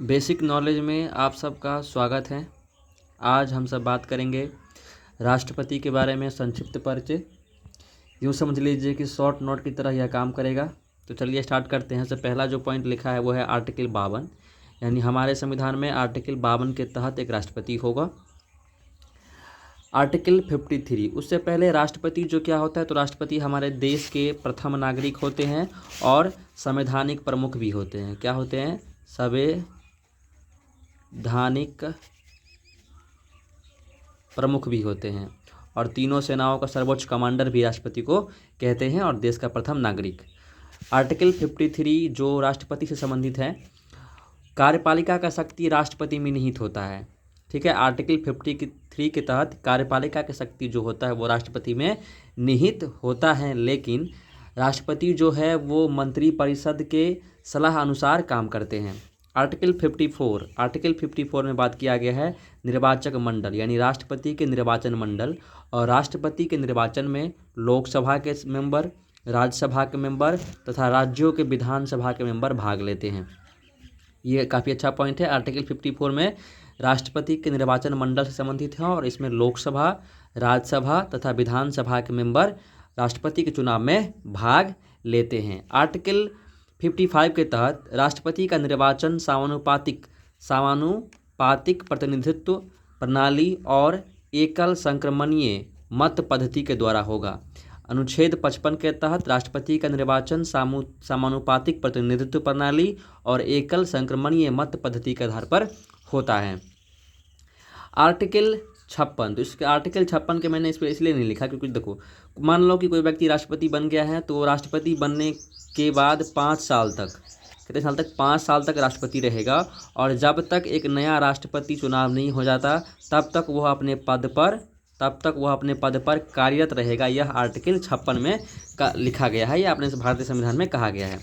Basic knowledge में आप सबका स्वागत है। आज हम सब बात करेंगे राष्ट्रपति के बारे में संक्षिप्त परिचय। यूँ समझ लीजिए कि शॉर्ट नोट की तरह यह काम करेगा। तो चलिए स्टार्ट करते हैं। सबसे पहला जो पॉइंट लिखा है वो है आर्टिकल 52, यानी हमारे संविधान में आर्टिकल 52 के तहत एक राष्ट्रपति होगा। आर्टिकल 53, उससे पहले राष्ट्रपति जो क्या होता है, तो राष्ट्रपति हमारे देश के प्रथम नागरिक होते हैं और संवैधानिक प्रमुख भी होते हैं। क्या होते हैं? संवैधानिक प्रमुख भी होते हैं और तीनों सेनाओं का सर्वोच्च कमांडर भी राष्ट्रपति को कहते हैं और देश का प्रथम नागरिक। आर्टिकल 53 जो राष्ट्रपति से संबंधित है, कार्यपालिका का शक्ति राष्ट्रपति में निहित होता है। ठीक है, आर्टिकल 53 के तहत कार्यपालिका की शक्ति जो होता है वो राष्ट्रपति में निहित होता है, लेकिन राष्ट्रपति जो है वो मंत्रिपरिषद के सलाह अनुसार काम करते हैं। आर्टिकल 54 में बात किया गया है निर्वाचक मंडल, यानी राष्ट्रपति के निर्वाचन मंडल, और राष्ट्रपति के निर्वाचन में लोकसभा के मेंबर, राज्यसभा के मेंबर तथा राज्यों के विधानसभा के मेंबर भाग लेते हैं। ये काफ़ी अच्छा पॉइंट है। आर्टिकल 54 में राष्ट्रपति के निर्वाचन मंडल से संबंधित है और इसमें लोकसभा, राज्यसभा तथा विधानसभा के मेंबर राष्ट्रपति के चुनाव में भाग लेते हैं। आर्टिकल 55 के तहत राष्ट्रपति का निर्वाचन समानुपातिक प्रतिनिधित्व प्रणाली और एकल संक्रमणीय मत पद्धति के द्वारा होगा। अनुच्छेद 55 के तहत राष्ट्रपति का निर्वाचन समानुपातिक प्रतिनिधित्व प्रणाली और एकल संक्रमणीय मत पद्धति के आधार पर होता है। आर्टिकल 56, तो इसके आर्टिकल 56 के मैंने इस पर इसलिए नहीं लिखा क्योंकि देखो, मान लो कि कोई व्यक्ति राष्ट्रपति बन गया है, तो राष्ट्रपति बनने के बाद 5 साल तक, कितने साल तक? 5 साल तक राष्ट्रपति रहेगा और जब तक एक नया राष्ट्रपति चुनाव नहीं हो जाता तब तक वह अपने पद पर कार्यरत रहेगा। यह आर्टिकल 56 में लिखा गया है, यह अपने भारतीय संविधान में कहा गया है।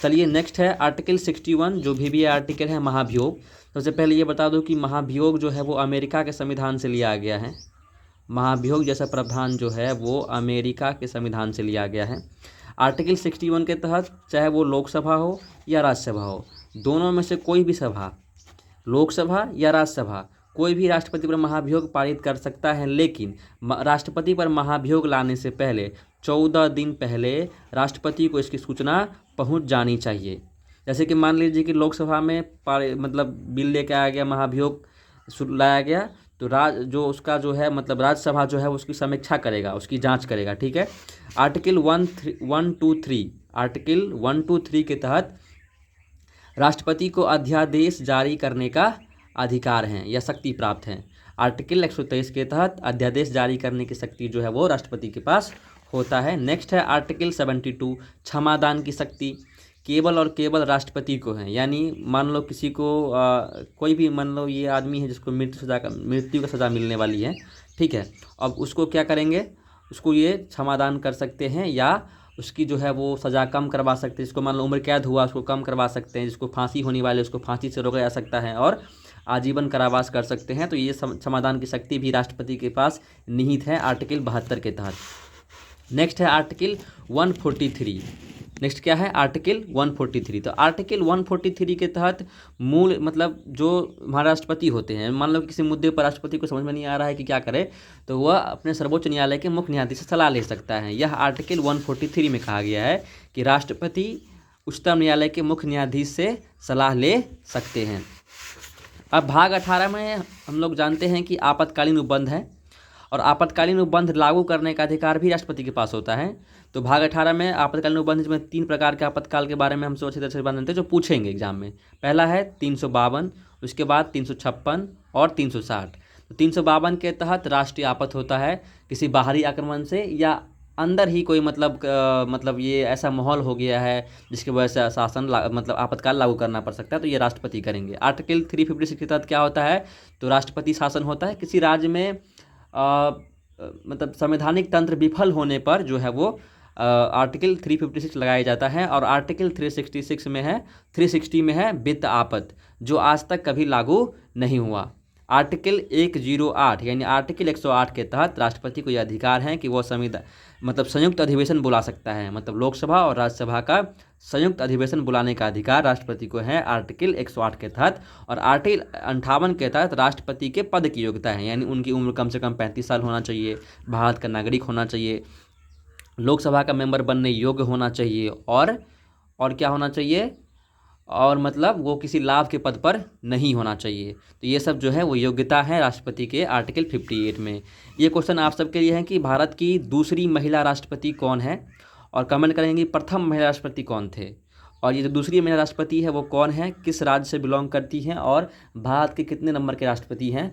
चलिए नेक्स्ट है आर्टिकल 61, जो भी आर्टिकल है महाभियोग। सबसे पहले ये बता दूं कि महाभियोग जो है वो अमेरिका के संविधान से लिया गया है। महाभियोग जैसा प्रावधान जो है वो अमेरिका के संविधान से लिया गया है। आर्टिकल 61 के तहत चाहे वो लोकसभा हो या राज्यसभा हो, दोनों में से कोई भी सभा, लोकसभा या राज्यसभा, कोई भी राष्ट्रपति पर महाभियोग पारित कर सकता है, लेकिन राष्ट्रपति पर महाभियोग लाने से पहले 14 दिन पहले राष्ट्रपति को इसकी सूचना पहुंच जानी चाहिए। जैसे कि मान लीजिए कि लोकसभा में बिल लेके आया गया, महाभियोग लाया गया, तो राज्यसभा जो है उसकी समीक्षा करेगा, उसकी जांच करेगा। ठीक है। आर्टिकल 123 के तहत राष्ट्रपति को अध्यादेश जारी करने का अधिकार है या शक्ति प्राप्त है। आर्टिकल 123 के तहत अध्यादेश जारी करने की शक्ति जो है वो राष्ट्रपति के पास होता है। नेक्स्ट है आर्टिकल 72, क्षमादान की शक्ति केवल और केवल राष्ट्रपति को है। यानी मान लो किसी को कोई भी, मान लो ये आदमी है जिसको मृत्यु का सज़ा मिलने वाली है, ठीक है, अब उसको क्या करेंगे, उसको ये क्षमादान कर सकते हैं या उसकी जो है वो सज़ा कम करवा सकते हैं। जिसको मान लो उम्र कैद हुआ उसको कम करवा सकते हैं, जिसको फांसी होने वाले उसको फांसी से रोका जा सकता है और आजीवन कारावास कर सकते हैं। तो ये क्षमादान की शक्ति भी राष्ट्रपति के पास निहित है आर्टिकल 72 के तहत। नेक्स्ट है आर्टिकल 143। नेक्स्ट क्या है? आर्टिकल 143। तो आर्टिकल 143 के तहत जो हमारे राष्ट्रपति होते हैं, मान लो किसी मुद्दे पर राष्ट्रपति को समझ में नहीं आ रहा है कि क्या करे, तो वह अपने सर्वोच्च न्यायालय के मुख्य न्यायाधीश से सलाह ले सकता है। यह आर्टिकल 143 में कहा गया है कि राष्ट्रपति उच्चतम न्यायालय के मुख्य न्यायाधीश से सलाह ले सकते हैं। अब भाग 18 में हम लोग जानते हैं कि आपातकालीन उपबंध है और आपातकालीन उपबंध लागू करने का अधिकार भी राष्ट्रपति के पास होता है। तो भाग 18 में आपातकालीन उपबंध में 3 प्रकार के आपातकाल के बारे में हम सब अच्छी तरह से जानते हैं जो पूछेंगे एग्जाम में। पहला है 352, उसके बाद 356 और 360। तो 352 के तहत राष्ट्रीय आफत होता है, किसी बाहरी आक्रमण से या अंदर ही कोई ये ऐसा माहौल हो गया है जिसकी वजह से शासन आपातकाल लागू करना पड़ सकता है, तो ये राष्ट्रपति करेंगे। आर्टिकल 356 के तहत क्या होता है, तो राष्ट्रपति शासन होता है। किसी राज्य में संवैधानिक तंत्र विफल होने पर जो है वो आर्टिकल 356 लगाया जाता है। और आर्टिकल 360 में है वित्त आपत, जो आज तक कभी लागू नहीं हुआ। आर्टिकल 108 यानी आर्टिकल 108 के तहत राष्ट्रपति को यह अधिकार है कि वह संयुक्त अधिवेशन बुला सकता है, लोकसभा और राज्यसभा का संयुक्त अधिवेशन बुलाने का अधिकार राष्ट्रपति को है आर्टिकल 108 के तहत। और आर्टिकल 58 के तहत राष्ट्रपति के पद की योग्यता है, यानी उनकी उम्र कम से कम 35 साल होना चाहिए, भारत का नागरिक होना चाहिए, लोकसभा का मेंबर बनने योग्य होना चाहिए, और क्या होना चाहिए, और मतलब वो किसी लाभ के पद पर नहीं होना चाहिए। तो ये सब जो है वो योग्यता है राष्ट्रपति के आर्टिकल 58 में। ये क्वेश्चन आप सबके लिए है कि भारत की दूसरी महिला राष्ट्रपति कौन है, और कमेंट करेंगे प्रथम महिला राष्ट्रपति कौन थे, और ये जो दूसरी महिला राष्ट्रपति है वो कौन है, किस राज्य से बिलोंग करती हैं, और भारत के कितने नंबर के राष्ट्रपति हैं।